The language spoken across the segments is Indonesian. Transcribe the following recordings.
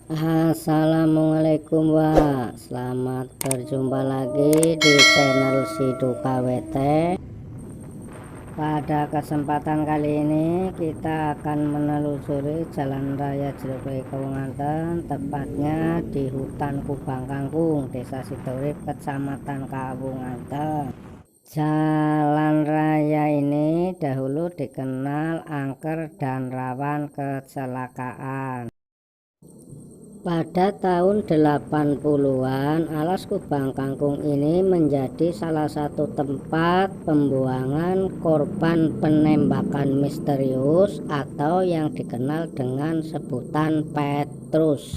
Assalamualaikum selamat berjumpa lagi di channel Sidu KWT. Pada kesempatan kali ini kita akan menelusuri Jalan Raya Jeruk Kawunganten, tepatnya di hutan Kubang Kangkung, Desa Sidurip, Kecamatan Kawunganten. Jalan raya ini dahulu dikenal angker dan rawan kecelakaan. Pada tahun 80-an, alas Kubang Kangkung ini menjadi salah satu tempat pembuangan korban penembakan misterius atau yang dikenal dengan sebutan Petrus.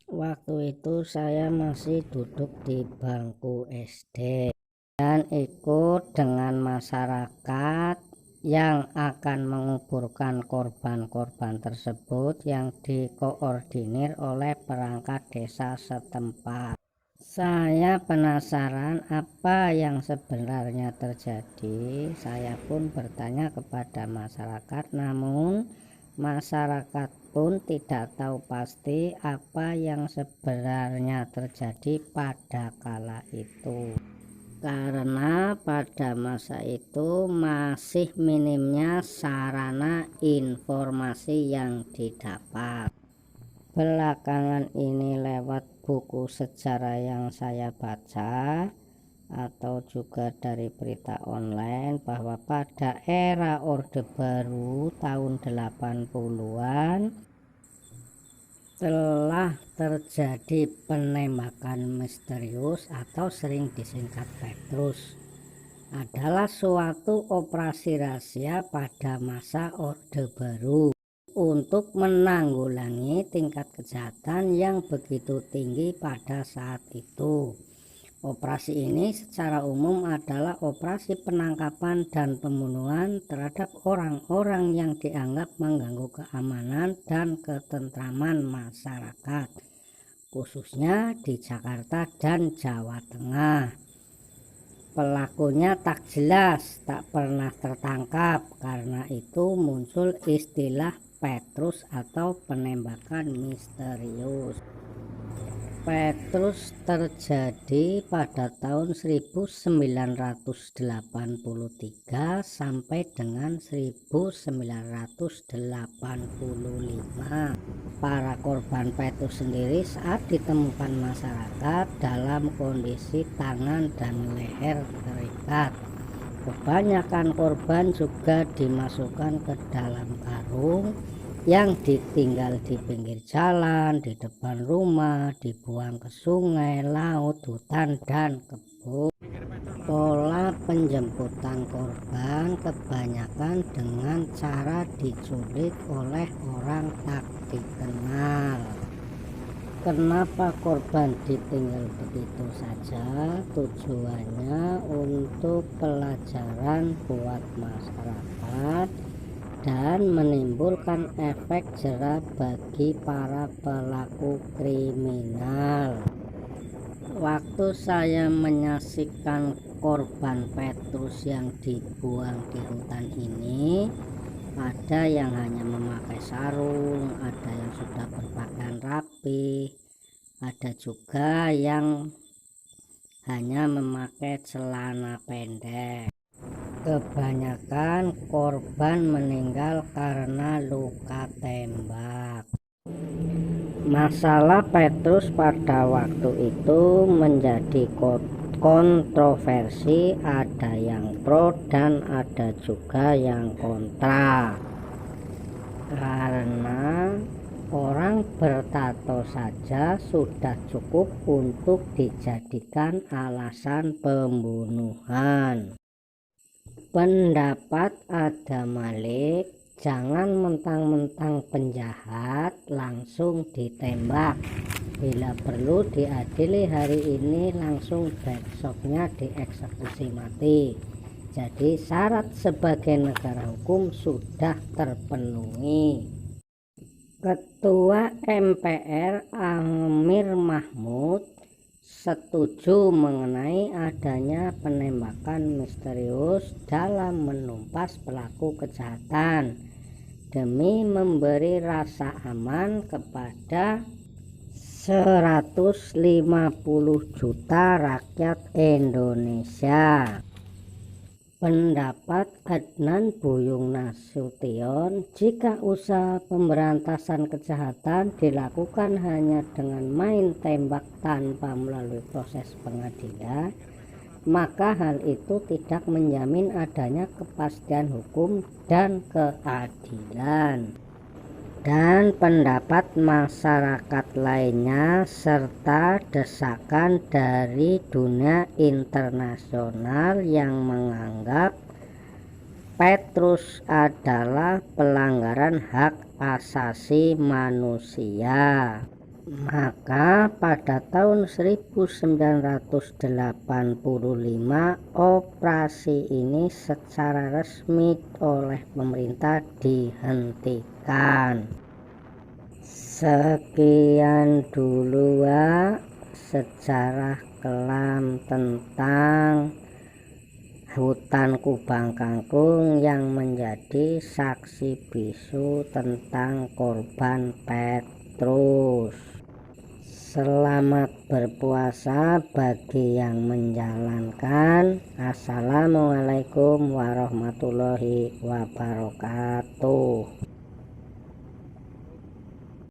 Waktu itu saya masih duduk di bangku SD dan ikut dengan masyarakat yang akan menguburkan korban-korban tersebut yang dikoordinir oleh perangkat desa setempat. Saya penasaran apa yang sebenarnya terjadi. Saya pun bertanya kepada masyarakat, namun masyarakat pun tidak tahu pasti apa yang sebenarnya terjadi pada kala itu, karena pada masa itu masih minimnya sarana informasi yang didapat. Belakangan ini lewat buku sejarah yang saya baca atau juga dari berita online bahwa pada era Orde Baru tahun 80-an telah terjadi penembakan misterius atau sering disingkat Petrus. Adalah suatu operasi rahasia pada masa Orde Baru untuk menanggulangi tingkat kejahatan yang begitu tinggi pada saat itu. Operasi ini secara umum adalah operasi penangkapan dan pembunuhan terhadap orang-orang yang dianggap mengganggu keamanan dan ketentraman masyarakat, khususnya di Jakarta dan Jawa Tengah. Pelakunya tak jelas, tak pernah tertangkap, karena itu muncul istilah Petrus atau penembakan misterius. Petrus terjadi pada tahun 1983 sampai dengan 1985. Para korban Petrus sendiri saat ditemukan masyarakat dalam kondisi tangan dan leher terikat. Kebanyakan korban juga dimasukkan ke dalam karung yang ditinggal di pinggir jalan, di depan rumah, dibuang ke sungai, laut, hutan, dan kebun. Pola penjemputan korban kebanyakan dengan cara diculik oleh orang tak dikenal. Kenapa korban ditinggal begitu saja? Tujuannya untuk pelajaran buat masyarakat dan menimbulkan efek jera bagi para pelaku kriminal. Waktu saya menyaksikan korban Petrus yang dibuang di hutan ini, ada yang hanya memakai sarung, ada yang sudah berpakaian rapi, ada juga yang hanya memakai celana pendek. Kebanyakan korban meninggal karena luka tembak. Masalah Petrus pada waktu itu menjadi kontroversi, ada yang pro dan ada juga yang kontra, karena orang bertato saja sudah cukup untuk dijadikan alasan pembunuhan. Pendapat Adam Malik, jangan mentang-mentang penjahat langsung ditembak, bila perlu diadili hari ini langsung besoknya dieksekusi mati. Jadi syarat sebagai negara hukum sudah terpenuhi. Ketua MPR Amir Mahmud setuju mengenai adanya penembakan misterius dalam menumpas pelaku kejahatan demi memberi rasa aman kepada 150 juta rakyat Indonesia. Pendapat Adnan Buyung Nasution, jika usaha pemberantasan kejahatan dilakukan hanya dengan main tembak tanpa melalui proses pengadilan, maka hal itu tidak menjamin adanya kepastian hukum dan keadilan. Dan pendapat masyarakat lainnya serta desakan dari dunia internasional yang menganggap Petrus adalah pelanggaran hak asasi manusia. Maka pada tahun 1985 operasi ini secara resmi oleh pemerintah dihentikan. Sekian dulu sejarah kelam tentang hutan Kubang Kangkung yang menjadi saksi bisu tentang korban Petrus. Selamat berpuasa bagi yang menjalankan. Assalamualaikum warahmatullahi wabarakatuh.